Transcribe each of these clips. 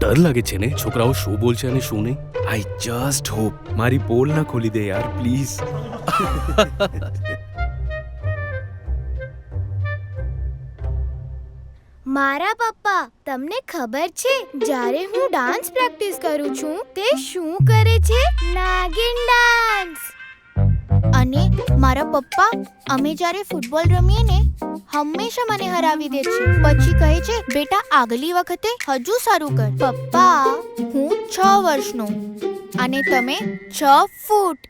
ડર લાગે છે ને છોકરાઓ શું બોલશે અને શું નહીં. આઈ જસ્ટ હોપ મારી પોલ ના ખોલી દે યાર પ્લીઝ. મારા પપ્પા, તમને ખબર છે જ્યારે હું ડાન્સ પ્રેક્ટિસ કરું છું તે શું કરે છે? નાગિન ડાન્સ. અને મારા પપ્પા, અમે જ્યારે ફૂટબોલ રમીએ ને હંમેશા મને હરાવી દે છે. પછી કહે છે, બેટા આગલી વખતે હજુ સારું કર. પપ્પા, હું 6 વર્ષનો અને તમે 6 ફૂટ.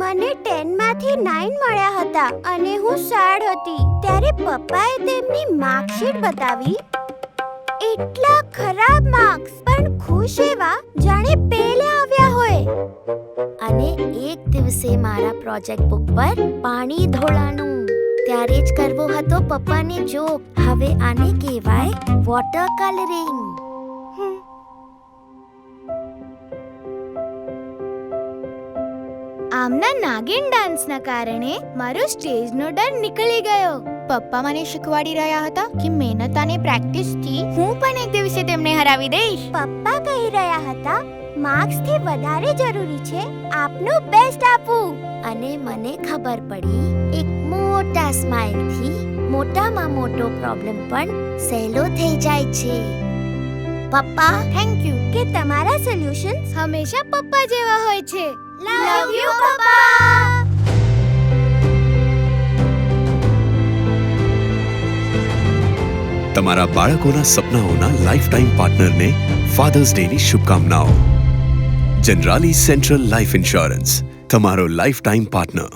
મને 10 માંથી 9 મળ્યા હતા અને હું સેડ હતી. ત્યારે પપ્પાએ તેમની માર્કશીટ બતાવી. એટલા ખરાબ માર્ક્સ, પણ ખુશ એવા જાણે પહેલા આવ્યા હોય. અને એક દિવસે મારા પ્રોજેક્ટ બુક પર પાણી ઢોળાનું. ત્યારે જ કરવો હતો પપ્પાને જોક. હવે આને કહેવાય વોટર કલરિંગ. આમના નાગિન ડાન્સના કારણે મારો સ્ટેજનો ડર નીકળી ગયો. પપ્પા મને શીખવાડી રહ્યા હતા કે મહેનત અને પ્રેક્ટિસથી હું પણ એક દિવસે તેમને હરાવી દઈશ. પપ્પા કહી રહ્યા હતા, માર્ક્સથી વધારે જરૂરી છે આપનું બેસ્ટ આપવું. અને મને ખબર પડી, એક મોટા સ્માઈલથી મોટામાં મોટો પ્રોબ્લેમ પણ સહેલો થઈ જાય છે. પપ્પા, થેન્ક યુ. કે તમારા સોલ્યુશન્સ હંમેશા પપ્પા જેવા હોય છે. લવ યુ પપ્પા. તમારા બાળકોના સપનાઓના લાઈફ ટાઈમ પાર્ટનરને ફાધર્સ ડે ની શુભકામનાઓ. જનરાલી સેન્ટ્રલ લાઈફ ઇન્સ્યોરન્સ, તમારો લાઈફ ટાઈમ પાર્ટનર.